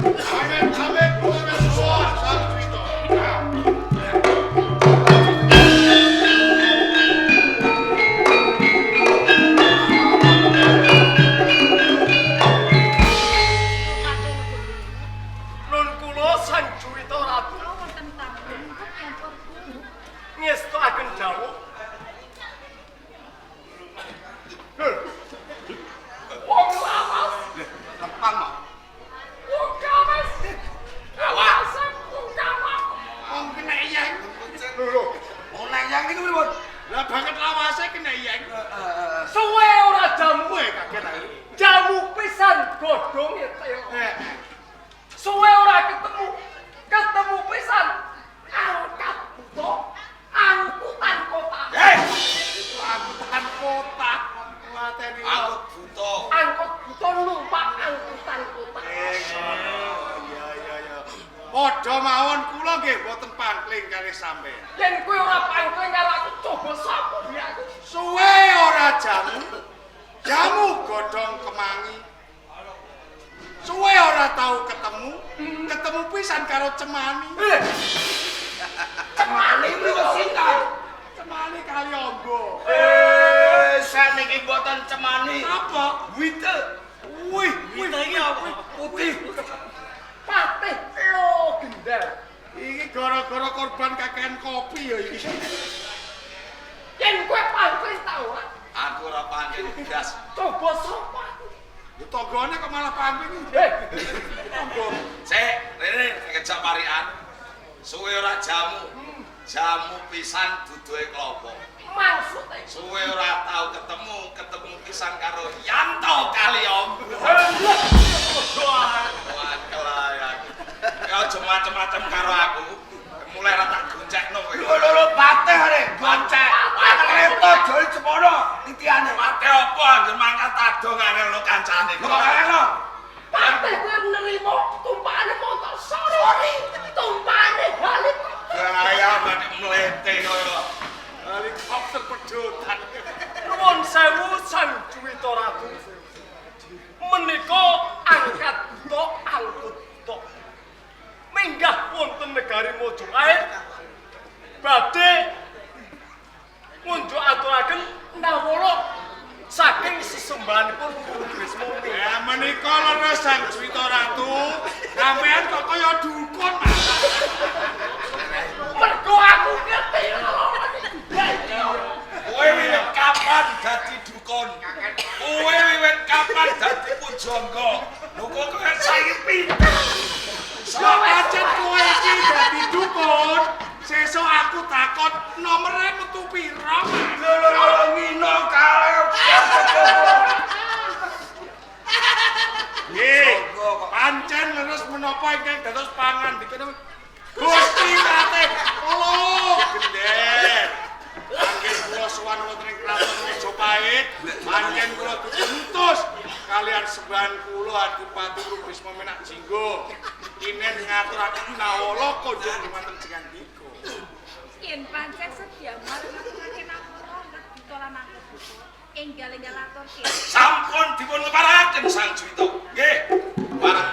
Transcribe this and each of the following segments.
Amit-amit kula suwun Sang Juwita. Nun kula Sang Juwita Ratu. Wonten tamu nyampur kulo. Ngestakaken dawuh. Wong lawas. Gampang mah. Wong kawas. Awas. Wong kawas. Wong kena iyeng. Lho. Wong nang yang niku pripun? Lah banget lawase kena iyeng. Suwe ora jamu. Kowe kaget ae. Jamu pisan godhong teo. Suwe ora ketemu. Ketemu pisan. Angkat buto. Angkutan kota. Angkutan kota. Mateni Angkut buta. Angkut buto numpak angkutan kota. Iya. Padha mawon kula nggih mboten pangling kalih sampeyan. Yen kowe ora pangling karo aku coba sapa biar aku. Suwe ora jamu. Jamu godhong kemangi. Suwe ora tahu ketemu. Ketemu pisan karo cemani. Cemani kuwi sinten? Cemani kali ombo. Saniki mboten cemani. Apa? Wite. Wih, Wite iki apa? Putih. Patih lo gendal. Iki gara-gara korban kakehan kopi ya iki. Yen kowe pangling ta ora? Aku ora panggil gas. Coba sapa? Yo tanggane kok malah pangling. Tangga. Sik, rene kejak parikan. Suwe ora jamu. Jamu pisan duduhe klopo. Maksude Suwe ora tau ketemu pisan karo Yanto kali Om. Wah, kelayak. Ya aja macem-macem karo aku. Mulai ra tak goncekno kowe. Lho pateh are. Goncek. Kleto jol cepono titiane. Mate apa anggere mangkat tadong angel lo kancane. Kok ngono? patih kowe nerima tumpakane motor sorry. Tumpakane helikopter. Gaya batik mlete koyo. Helikopter pedotan. Nuwun sewu Sang Juwita Ratu. Menika angkat buto angkut buto. Minggah wonten negari Majapahit badhe ngunjuk aturaken nawala saking sesembahanipun Guru Bisma. Ya menika leres Sang Juwita Ratu. Sampeyan kok kaya dukun. Mergo aku ngerti Kowe wiwit kapan dadi dukun? Kowe wiwit kapan dadi pujangga? Lho kok kowe saiki pinter. Sok pancen kowe iki dadi dukun. Sesuk aku takon nomere metu pira? Lho ngino kalih. Nggih. Pancen leres menapa ingkang dados pangandikane Gusti Ratih Kala Gender. Anggen kula sowan wonten ing kraton Majapahit, pancen kula dipuntus kalian sembahan kula Adipati Guru Bisma Menak Jinggo. Kinen ngaturaken nawala kunjung dumateng Jengandika. Yen pancen sedya marang-marangake nawara ditolan aku buto. Enggal-enggal aturke. Sampun dipun keparaken Sang Juwita. Nggih. Parang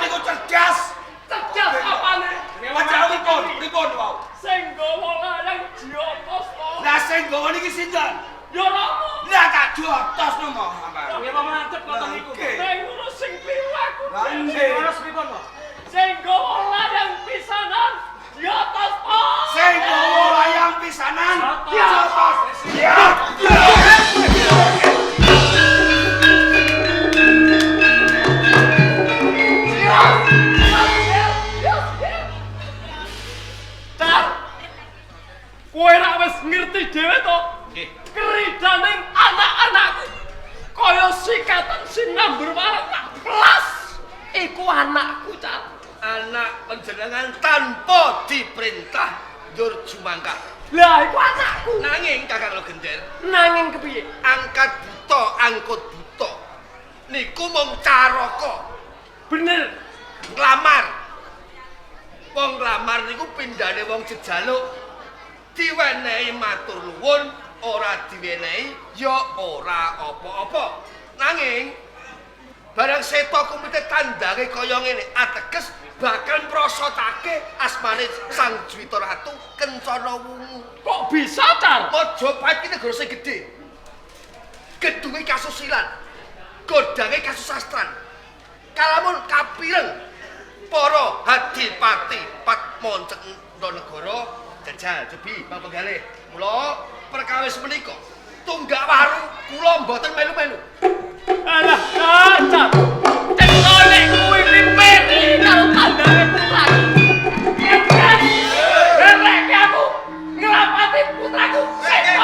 niku cerdas. Cerdas apane? Pripun wau? Sing nggawa layang diotos to. Lah sing nggawa niki sinten? Ya Rama. Lah tak diotos no mah sampean. Nggih Pak Mantep ngoten niku. Sing ngurus sing kliru aku. Ngurus pripun, Pak? Sing nggawa layang pisanan diotos to. Sing nggawa layang pisanan diotos. Ya. Kowe ra wis ngerti dhewe to? Nggih. Keridaning anak-anakku kaya sikatan sinambur wareng tak blas. Iku anakku, Cat. Anak panjenengan tanpa diperintah ndur jumangka. Lah iku anakku. Nanging Kakang Legender, Nanging kepiye? angkat buta angkut buta. Niku mung caraka. Bener. Nglamar. Wong nglamar niku pindhane wong jejaluk. Diwenehi matur nuwun, ora diwenehi ya ora apa-apa. Nanging barang seta kumite tandange kaya ngene, ateges bakal mrosotake asmane Sang Juwita Ratu Kencana Wungu. Kok bisa, Car? Majapahit iki negara sing gedhe. Gedunge kasusilan, godange kasusastran. Kalamun kapireng para hadipati Patmonceng negara jajal jebi Bang Penggalih. Mula perkawis menika tunggak waru kula mboten melu-melu. Alah, Car. Tekone kuwi mimpi karo tandange putraku. Erek aku nglapati putraku. Ayo.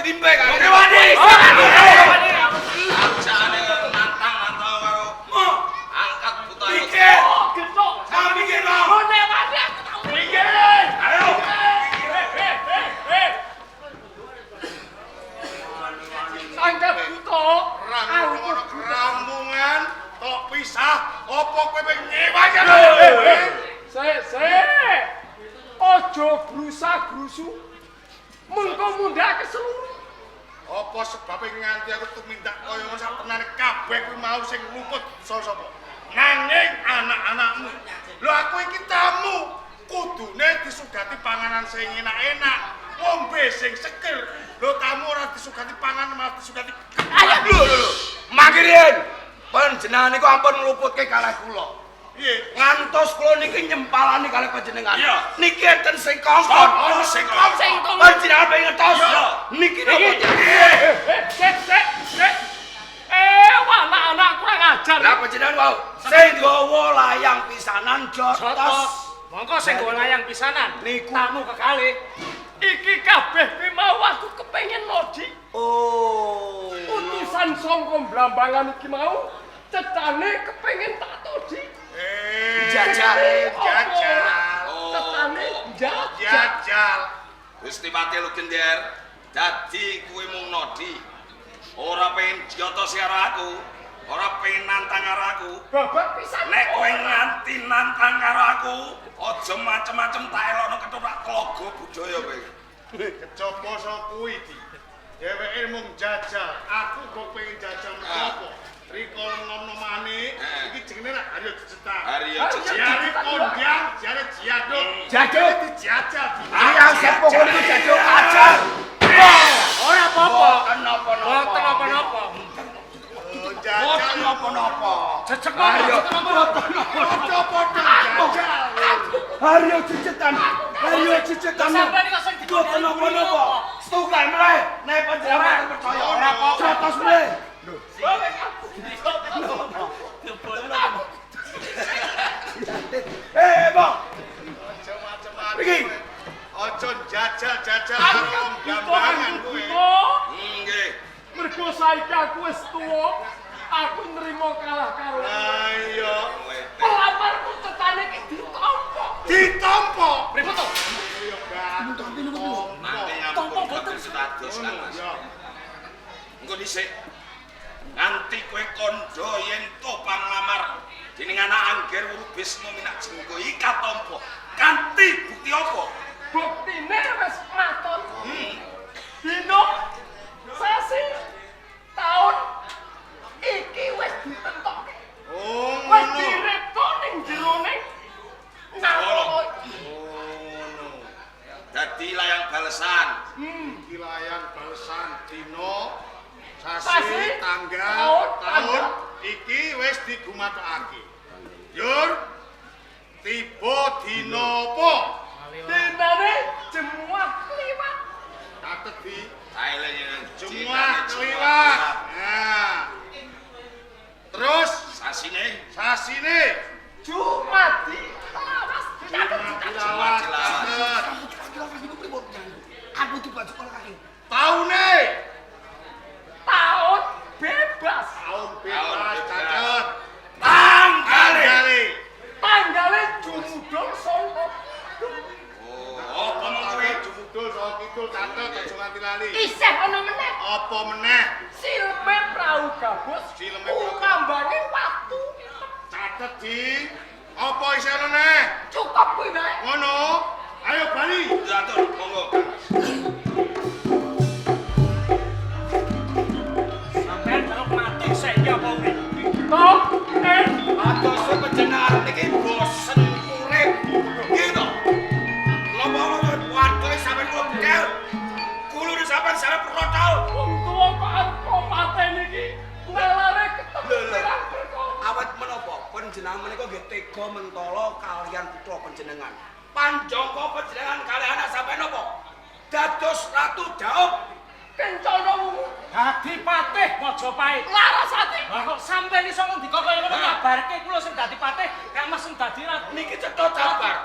timpe kan. Oke wani. Ajane nantang karo angkat buta ayo. Pikir. Getok. Sama pikir lo. Ngene wani aku tak pikir. Ayo. Angkat buta. Rambungan tok pisah opo kowe pengen nyewakan. Sik. Ojo grusa-grusu. Mengko mundhak keseluruh. Apa sebabnya nganti aku tumindak kaya ngono sak tenane kabeh kuwi mau sing luput sapa? Nanging anak-anakmu. Lho aku iki tamu, kudune disugati panganan sing enak-enak, ngombe sing seger. Lho tamu ora disugati panganan malah disugati. Ayo lho. Mangkirin. Panjenengan niku ampun ngluputke kalih kula. Piye? Ngantos kula niki nyempalani kalih panjenengan. Iya. Niki enten sing kongkon. Ono sing kok. Panjenengan pengen ngetos. Niki napa? Sik. Anak-anak kurang ajar. Lah panjenengan wau sing gawa layang pisanan jotos. Mongko sing gawa layang pisanan niku tamu kekalih. Iki kabeh kuwi mau aku kepengin lodi. Oh. Utusan saka Blambangan iki mau cetane kepengin tak todi. Jajal. Cetane jajal. Jajal. Gusti Pati Lugender, dadi kuwi mung nodi. Ora pengen jotos karo aku, ora pengen nantang karo aku. Babak pisan. Nek kowe nganti nantang karo aku, aja macem-macem tak elokno ketoprak klogo budaya kowe. Kejaba saka kuwi iki. Dheweke mung jajal, aku kok pengen jajal apa? Rikol ngomno maneh, iki jenenge nak Arya Jejetan. Arya Jare kondang, jare jiaduk. Jaduk. Dijajal. Ayang sepo kowe iku jajal ajar. Ora apa-apa. Kenapa-napa? Boten apa-apa. Jajal Kenapa-napa? Cecek Arya. Arya Jejetan. Arya Jejetan. Sampeyan kok sing Kok kenapa-napa? Setukan mleh, nek panjenengan percaya ora apa-apa. Jotos mleh. Bang. Iki. Ojo jajal-jajal karo gambangan kowe. Nggih. Mergo saiki aku wis tuwa, aku nrimo kalah karo. Lah iya, Pelamarku cetane iki ditampa. ditampa. Pripun to? Iya, Bang. Tampa boten status Kang Mas. Ya. Engko dhisik nganti kowe kandha yen to panglamar dening anak Angger Wurubisma minak jenggo iki katampa. Kanthi bukti apa? Buktine wis maton. Dino sasi taun iki wis ditentokke. Oh, Wis ngono. direpto ning jerone. ngono. Dadi layang balesan. Iki layang balesan dina Sasi, sasi tanggal tahun, tahun iki wis digumatokake. Yur tiba dina apa? Dinane jemuah kliwat. Catet di Kaelengan Jemuah kliwat. Nah. Terus sasine Jumadi lawas. Jumat catet. Aku dibaju karo kaki. Taune Tahun bebas. tahun bebas catet. Tanggale. Tanggale Jumudul Songo. Oh, apa mong kowe? Jumudul saha kidul catet aja nganti lali. Isih ana meneh. Apa meneh? Silme Prau Gabus. Sileme Prau Gabus. Kambange watu. Catet di apa isih ana neh? Cukup kuwi wae. Ngono. Ayo bali. Atur, monggo. Sampeyan terus mati saiki apa urip? Toh, Atus panjenengan niki bosen urip. Gitu. Lama-lama waduh sampeyan kok bekel. Kulo sampeyan sampe protol. wong tuwa kok arep pateni iki. Nalare ketemu pirang perkara. Awet menapa panjenengan menika nggih tega mentala kalian putra panjenengan. Panjangka panjenengan kalih anak sampeyan napa? Dados ratu Daud. Kencana wungu. Dadi patih Majapahit. Larasati. Lah kok sampeyan iso ngendika kaya ngono ngabarke kula sing dadi patih, Kang Mas sing dadi ratu. Niki cetha kabar.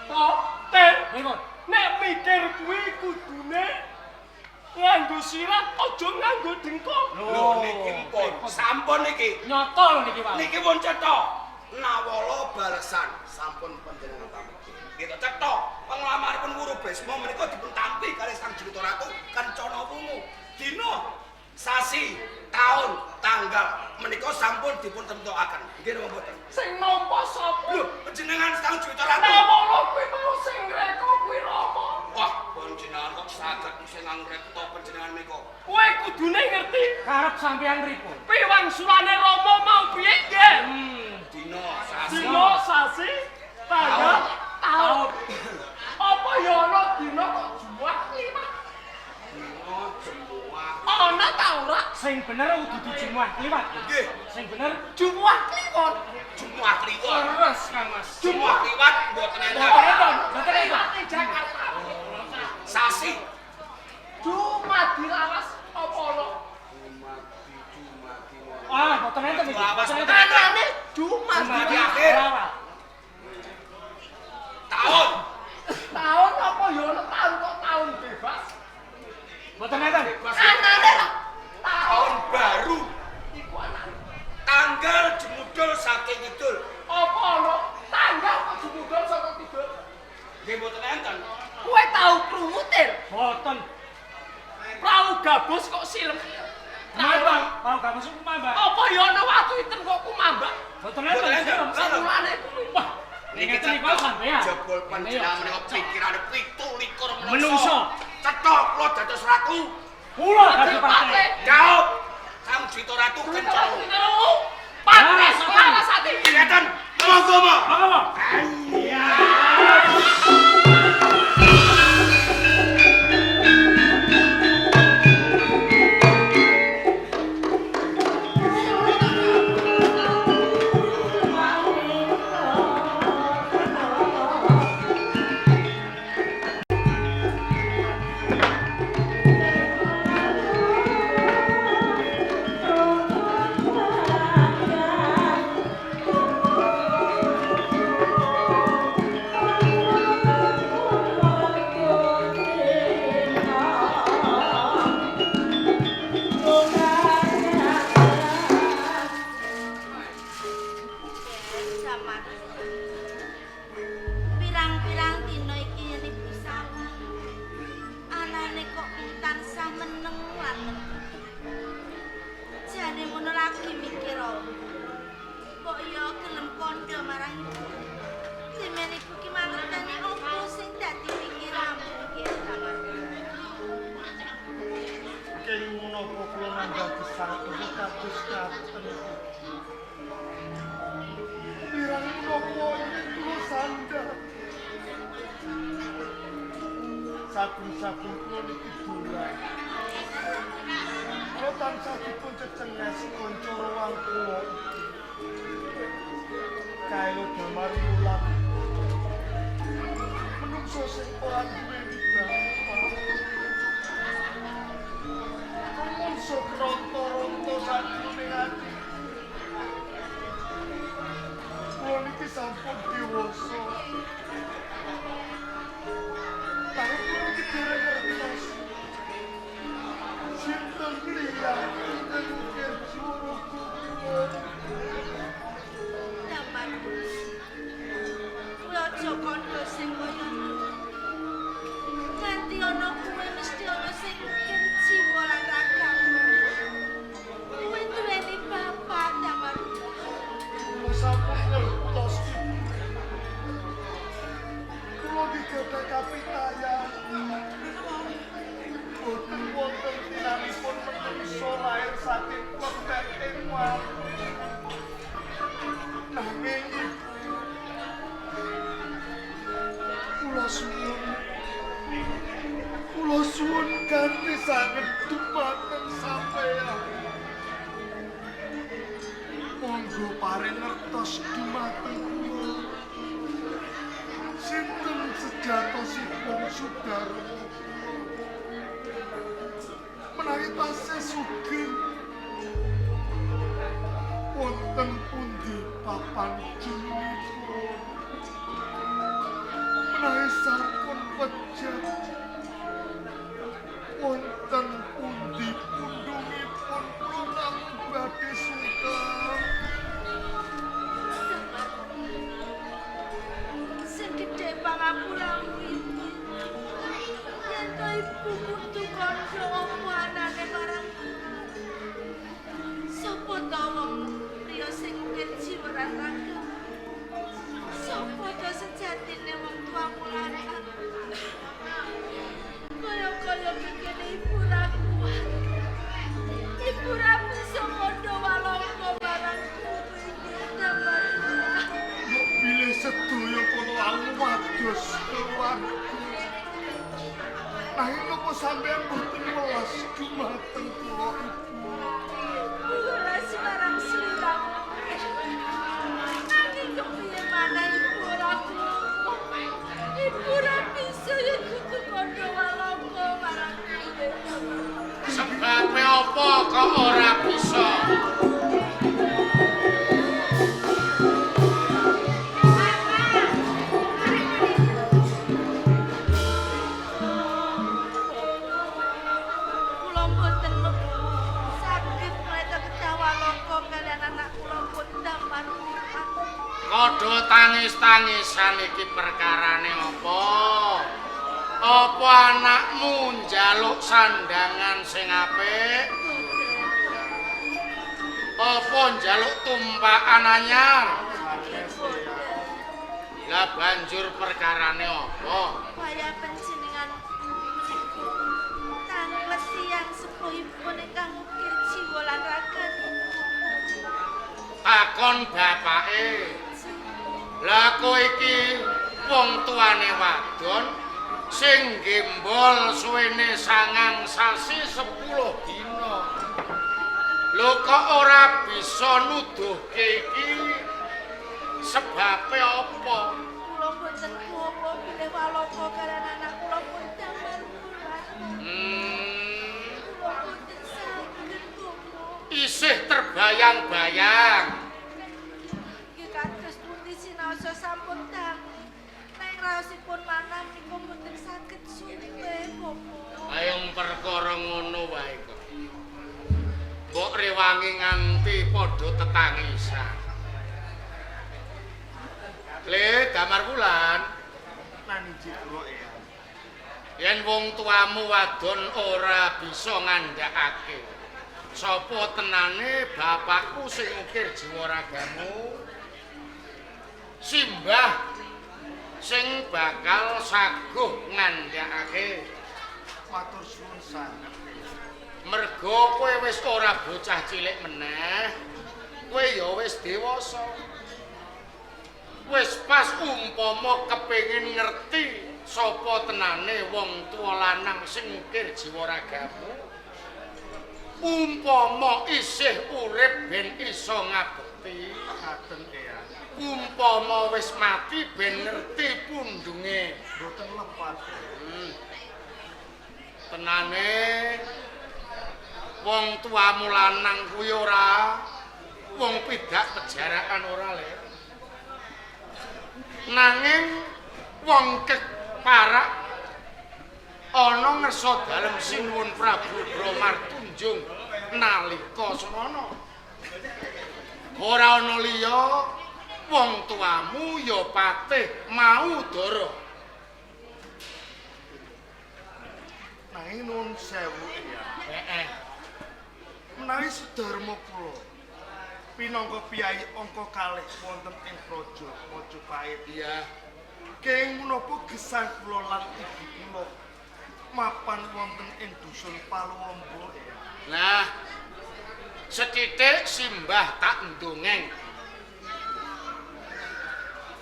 Toh, Ten. Pripun? Nek mikir kuwi kudune nganggo sirat aja nganggo dengkul. Lho niki pun sampun niki. Nyoto lho niki, Pak. Niki pun cetha. Nawala balesan sampun panjenengan tampi. Kita cetha penglamaripun Wuru Bisma menika dipun tampi kalih Sang Jrita Ratu Kencana Wungu. Dina, sasi, taun, tanggal menika sampun dipun tentukaken. Nggih napa mboten? Sing nampa sapa? Lho, panjenengan Sang Jrita Ratu. Nawala kuwi mau sing ngreka kuwi Rama. Wah, panjenengan kok saged sing ngrekta panjenengan menika. Kowe kudune ngerti Karep sampeyan pripun? piwangsulane Rama mau piye nggih? Dina, sasi. Dina sasi, tanggal, taun. Apa ya ana dina kok Jumat Kliwon? Dina Jumat. Ana ta ora? Sing bener dudu Jumat Kliwon. Nggih, Sing bener Jumat Kliwon. Jumat Kliwon. terus Kang Mas. Jumat Kliwon mboten enten. Mboten enten. Di Jakarta. Sasi. Jumat dilawas apa ana? Ah, mboten enten iki. Lawas Mboten mboten enten. Anane Jumat Jumat di di akhir. Taun. tahun apa ya ana tahun kok tahun bebas. Mboten enten. Anane tahun Tahun baru. iku anane. Tanggal jemudul saking kidul. Apa ana tanggal kok jebudol saka kidul? Nggih mboten enten. Kowe tau krungu Tir? Mboten. Prau gabus kok silem. Mambang, mau gak masuk mambang. Apa ya ana watu iten kok kumambak? Mboten Mboten enten. enten. Samulane kuwi. Wah, Niki ngeten iki cetha. sampeyan. Jebul panjenengan menika pikirane 17 Menungso. menungso. Cetha kula dados ratu. Kula dadi partai. Jawab. Sang Jrita Ratu Kencana. Patres Larasati. Ngeten. Monggo, Mbak. Monggo. Zaman pirang-pirang dina iki yen ibu sawah anane kok tansah meneng lan meneng. Jane ngono lagi mikir apa? Kok ya gelem kandha marang ibu. Dimen ibu ki mangerteni opo sing dadi pikiranmu iki zaman. Keng menapa kula nanggati sarta kados katen. Pirang menapa ingin kula sandhar. Saben-saben kula niki dolan. Kula tansah dipun cecenges kanca rowang kula. Kaelo damar ulam. Menungso sing ora duweni bapak. Menungso kronto-ronto sajroning ati. Kula niki sampun dewasa. Tahu kula niki dereng ngertos. Sinten liyang ingkang suruhku kula. Zaman kula aja kandha sing kaya ngono. Nganti ana kuwe mesti ana sing mikir jiwa lan ragamu. Kuwe duweni bapak zaman. Kula sampun ngertos Ibu. Kula digadhah kapitayan. Boten wonten tinanipun menungso lair saking kletek ing watu. Nanging Ibu, kula suwun ganti sanget dumateng sampeyan. Monggo paring ngertos dumateng kula. Sinten sejatosipun Sudarma. Menawi tasih sugih wonten pundi papan jenipun. Menawi sampun pejah wonten Nanging nopo sampeyan mboten welas dumateng kula Ibu? Welas marang sliramu. Nanging kepiye maneh ibu ora krungu. Ibu ora bisa yen kudu kandha walaka marang kowe. Sebabe apa kok ora bisa? Kula mboten saged mleta kedah walaka kaliyan anak kula pun damar urip. Kodho tangis-tangisan iki perkarane apa? Apa anakmu njaluk sandangan sing apik? Apa njaluk tumpakan anyar? Lah banjur perkarane apa? Kaya panjenengan tanglet tiyang sepuhipun ingkang ukir jiwa lan raganipun. Takon bapake. Lah kowe iki wong tuane wadon sing gembol suwene 9 sasi 10 dina. Lho kok ora bisa nuduhke iki sebabe apa? Kula boten kuwapa bilih walaka kaliyan anak kula pun damar urip. Kula boten saged kuwapa. Isih terbayang-bayang. Iki kados pundi sinaosa sampun dangu. Nang raosipun manah niku boten saged suwe Bapak. Ayo perkara ngono wae kok. Mbok rewangi nganti padha tetangisan. Le damar wulan. Nanji kula ya. Yen wong tuamu wadon ora bisa ngandhakake sapa tenane bapakku sing ukir jiwa ragamu, simbah sing bakal saguh ngandhakake. Matur suwun sanget. Mergo kowe wis ora bocah cilik meneh, kowe ya wis dewasa. Wis pas umpama kepengin ngerti sapa tenane wong tua lanang sing ngukir jiwa ragamu. Umpama isih urip ben iso ngabekti, Ngaten ya. umpama wis mati ben ngerti pundunge. Mboten lepat. Tenane wong tuamu lanang kuwi ora wong pidak pejarakan ora le. Nanging wong keparak ana ngersa dalem Sinuwun Prabu Bramartunjung nalika semana. Ora ana liya wong tuamu ya Patih Maudara. Nanging nuwun sewu ya. Heeh. Menawi sedharma kula pinangka piyai angka 2 wonten ing praja Majapahit. Iya. Kenging menapa gesang kula lan ibu kula mapan wonten ing dusun Paluwamba ya. Nah, sethithik simbah tak ndongeng.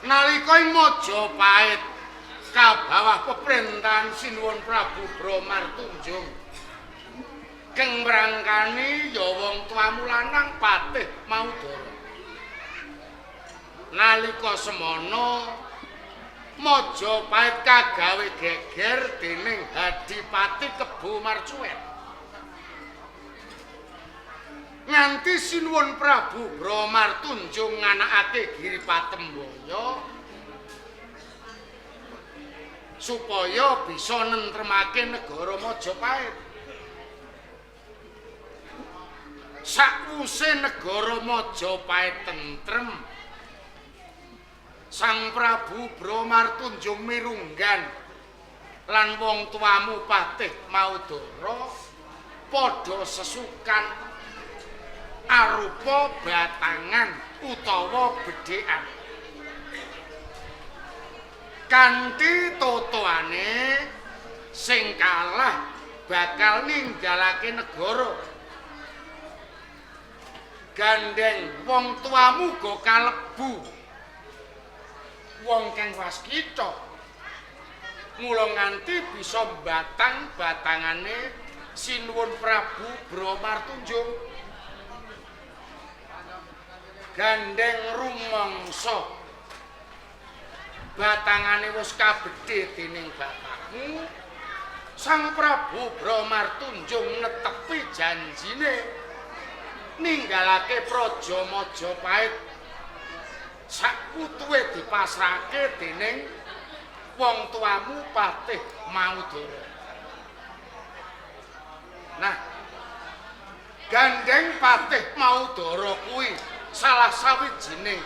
Nalika ing Majapahit kabawah peperintahan Sinuwun Prabu Bramartunjung keng mrangkani ya wong tuamu lanang Patih Maudara. Nalika semana Majapahit kagawe geger dening Hadipati Kebo Marcuet. Nganti Sinuwun Prabu Bramartunjung nganakake Giripatembaya supaya bisa nentremake negara Majapahit. Sakwuse negara Majapahit tentrem, Sang Prabu Bramartunjung mirunggan lan wong tuamu Patih Maudara padha sesukan arupa batangan utawa bedhekan. Kanthi totoane sing kalah bakal ninggalake negara. Gandeng wong tuamu go kalebu wong kang waskita. mula nganti bisa batang-batangane sinuwun Prabu Bramartunjung gandeng rumangsa batangane wis kabedhe dening bapakmu. Sang Prabu Bramartunjung netepi janjine ninggalake Praja Majapahit sak putuhe dipasrahke dening wong tuamu Patih Maudara. Nah, gandeng Patih Maudara kuwi salah sawijining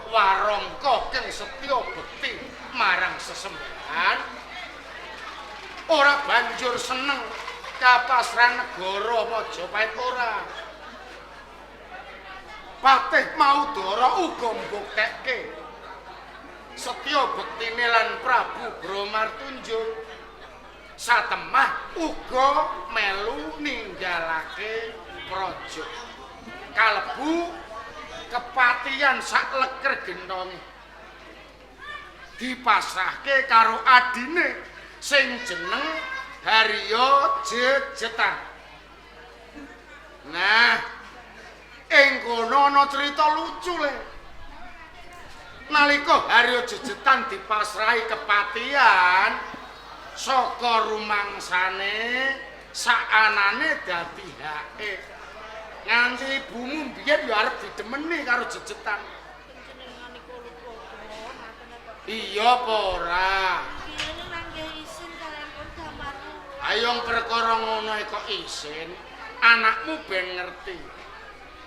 warangka kang setya bekti marang sesembahan. Ora banjur seneng kapasrahan negara Majapahit ora. Patih Maudara uga mbuktekke setya bektine lan Prabu Bramartunjung. Satemah uga melu ninggalake praja. Kalebu kepatihan sak leker gentonge. Dipasrahke karo adine sing jeneng Harya Jejetan. Nah, ing kono ana crita lucu le. Nalika Harya Jejetan dipasrahi kepatihan saka rumangsane sakanane dadi hake. Nganti ibumu biyen ya arep didemeni karo Jejetan. Iya apa ora? Ayo perkara ngono kok isin, anakmu ben ngerti.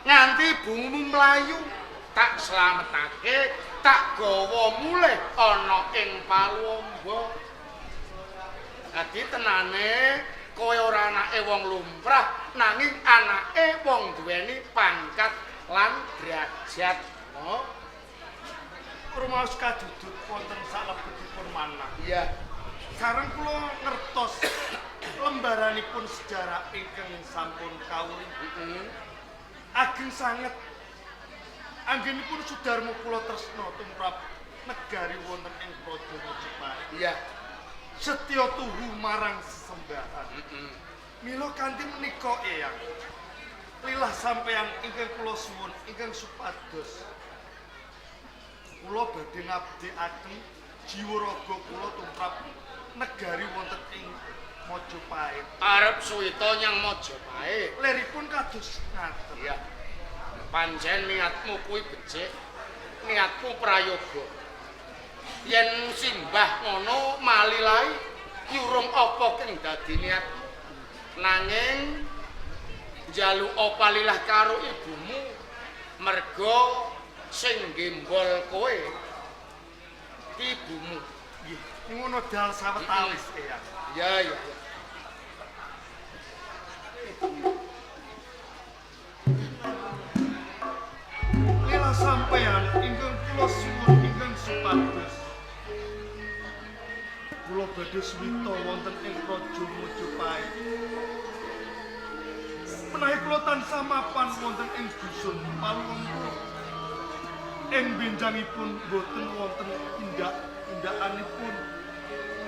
Nganti ibumu mlayu, tak slametake, tak gawa mulih ana ing Paluamba. Dadi tenane kowe ora anake wong lumrah, nanging anake wong duweni pangkat lan derajat. Oh. Rumaos kadudut wonten salebetipun manah. Iya. Sareng kula ngertos lembaranipun sejarah ingkang sampun kawuli. Ageng sanget anggenipun sudarmo kula tresna tumrap negari wonten ing Praja Majapahit. Iya. Setya tuhu marang sesembahan. Mila kanthi menika eyang. Lilah sampeyan ingkang kula suwun ingkang supados. Kula badhe ngabdikaken jiwa raga kula tumrap negari wonten ing Majapahit. Arep suwita nyang Majapahit. Leripun kados ngaten. Iya. Pancen niatmu kuwi becik. Niatmu prayoga. Yen simbah ngono malilahi nyurung apa kang dadi niatmu. Nanging njaluk opalilah karo ibumu merga sing gembol kowe ibumu. Nggih, ngono dal sawetawis eyang. Ya ya. Lila sampeyan ingkang kula suwun ingkang supados. Kula badhe suwita wonten ing Praja Majapahit. Menawi kula tansah mapan wonten ing dusun Paluamba. Ing benjangipun boten wonten tindakanipun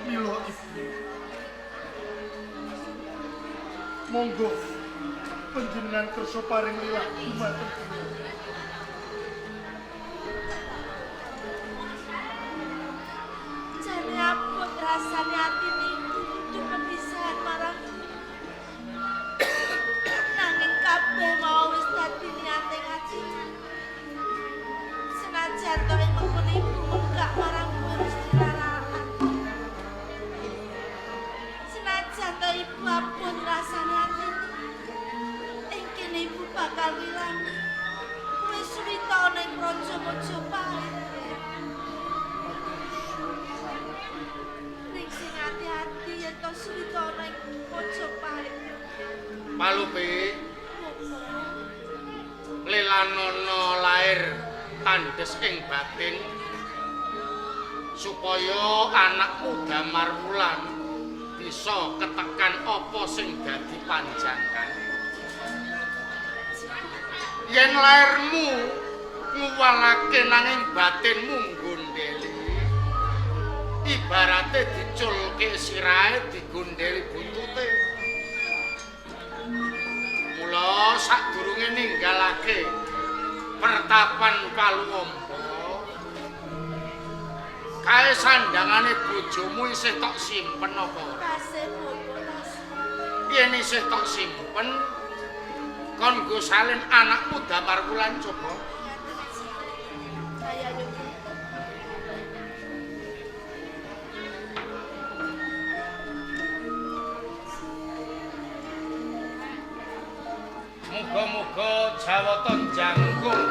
mila ibu. Monggo panjenengan kersa paring liwat dumateng kula. Jane abot rasane atine kudu pepisahan marang nanging kabeh mau wis dadi niate ngaji. Senajan to ing mengkono ibu munggah marang Gusti Rarahan. Senajan to ibu abot rasane atine ing kene ibu bakal wilani kowe suwita ning Praja Majapahit. Ning sing ati-ati yen to suwita ning Majapahit. Palupe Lelanono lair tandes ing batin supaya anakmu Damarwulan bisa ketekan apa sing dadi panjangkan. Yen lairmu nguwalake nanging batinmu nggondheli ibarate nguculke sirahe digondheli buntute. Mula sadurunge ninggalake pertapan Paluwamba, kae sandangane bojomu isih tok simpen apa ora? Tasih bobo tasih. Yen isih tok simpen, kon nggo salin anakmu Damarwulan coba. Saya yo. Muga-muga jawata jangkung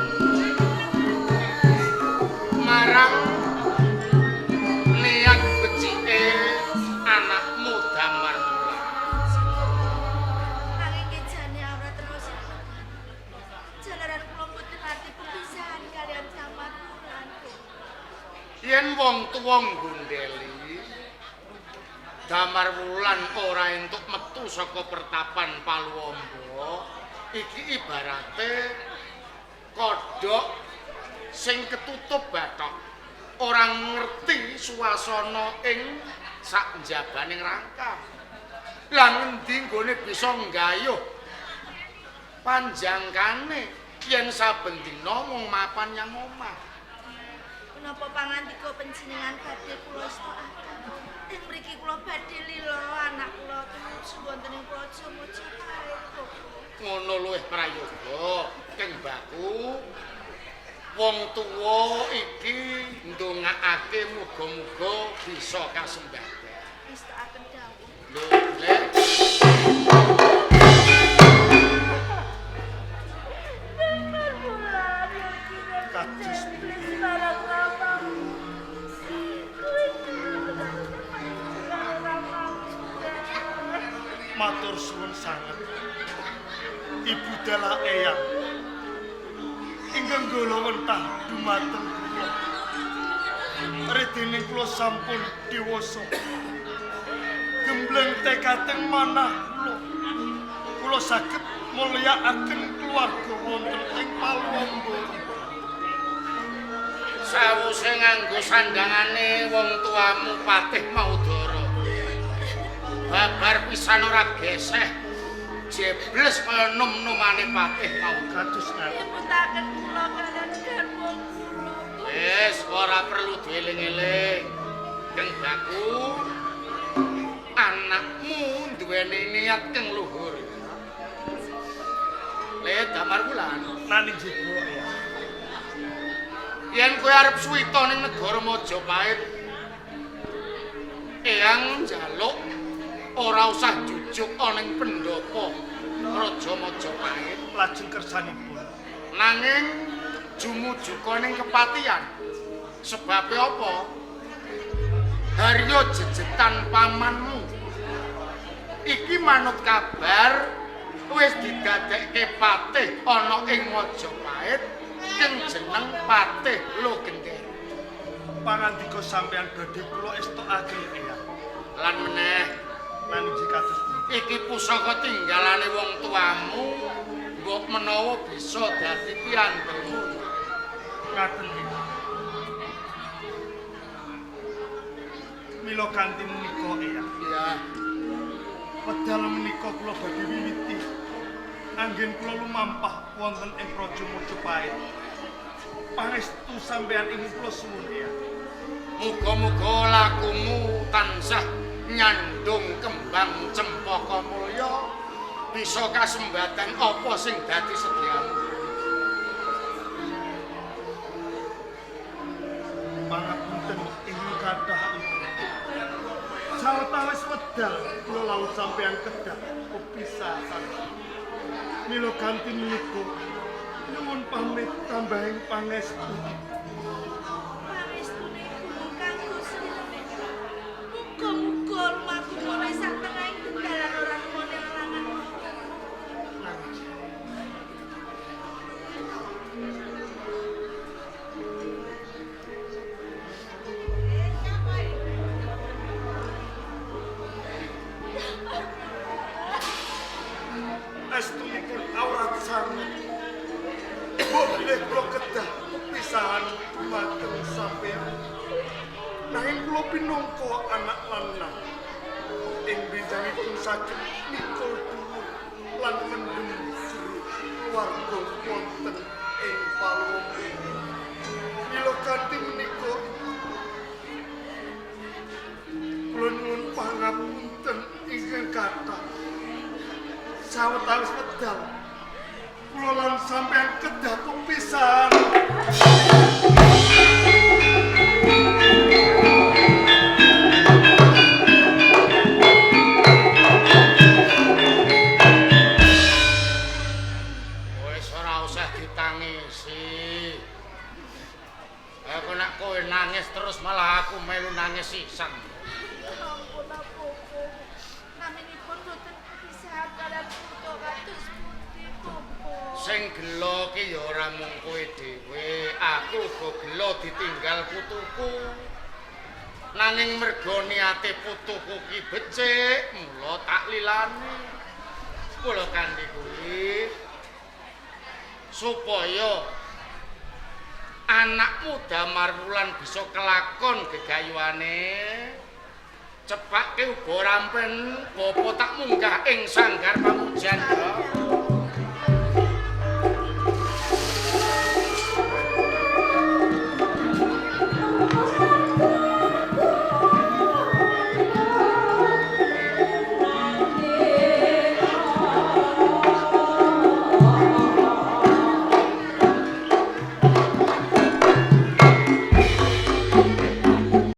marang niat becike anakmu Damarwulan. Nanging kejane ora terus. Jalaran kula mboten ati perpisahan kaliyan Damarwulan. Yen wong tuwa nggondheli Damarwulan ora entuk metu saka pertapan Paluwamba, iki ibarate kodhok sing ketutup bathok, ora ngerti suasana ing sak njabaning rangka. Lah ngendi nggone bisa nggayuh panjangkane yen saben dina mung mapan yang omah. Menapa pangandika panjenengan badhe kula stokaken? Ing mriki kula badhe lila anak kula tumuju wonten ing praja Mojopahit. Ngono luwih prayoga, Kang Baku. Wong tuwa iki ndongakake muga-muga bisa kasembadan. Wis stokaken dawuh. Lho, Lek. Kados matur suwun sanget. Ibu Dala Eyang ingkang nggala wentah dumateng kula. Redene kula sampun dewasa. Gembleng tekading manah kula. Kula saged mulyakaken keluarga wonten ing Paluwamba. Sawuse nganggo sandangane wong tuamu Patih Maudara. Babar pisan ora geseh. Jebles kaya nom-nomane Patih Maudara. Kados ngaten. Nyebutaken kula kaliyan garwa kula. Wis ora perlu dieling-eling. Kang Baku, anakmu duweni niat kang luhur. Le Damarwulan, Nani jiwa ya. yen kowe arep suwita ning negara Mojopahit, eyang njaluk ora usah jujuk ana ing pendopo Raja Mojopahit, Lajeng kersanipun. nanging jumujuka ning kepatihan. Sebabe apa? Harya jejetan pamanmu iki manut kabar wis didadekke patih ana ing Mojopahit sing jeneng Patih Logendher. Pangandika sampeyan badhe kula estokaken ya. Lan meneh Nani kados iki pusaka tinggalane wong tuamu, mbok menawa bisa dadi piyantumu. ngaten iki. Mila kanthi menika ya. Ya, Wedal menika kula badhe wiwiti anggen kula lumampah wonten ing Praja Mojopahit. Pangestu sampeyan ing kula suwun ya. muga-muga lakumu tansah nyandung kembang cempaka mulya, bisa kasembadan apa sing dadi sediamu. Pangapunten ing kathah ibu. Sawetawis wedal kula lawuh sampeyan kedah pepisahan. Mila kanthi menika nyuwun pamit tambahing pangestu. Pangestune kula kanggo sirene. Muga-muga lumaku mulai satengahing dalan ora model langan. Estunipun awrat sanget. Boleh kula kedah pepisahan dumateng sampeyan. Nanging kula pinangka anak lanang ing bidangipun saged mikul dhuwur lan mendem jero keluarga wonten ing Palembang. Mila kanthi menika kula nyuwun pangapunten ingkang kathah. Sawetawis wedal kula lan sampeyan kedah kepisahan. Wis ora usah ditangisi. Aku nek kowe nangis terus malah aku melu nangis sisan. Ampun Bopo. Naminipun boten kepisahan kalian putra kados pundi Bopo. Sing gelo ki ya ora mung kowe dhewe, aku uga gelo ditinggal putuku. Nanging mergo niate putuku ki becik, mula tak lilani. Kula kanthi kuwi supaya anakmu Damar Wulan bisa kelakon gegayuane. Cepake uga rampen, Bapak tak munggah ing sanggar pamujan.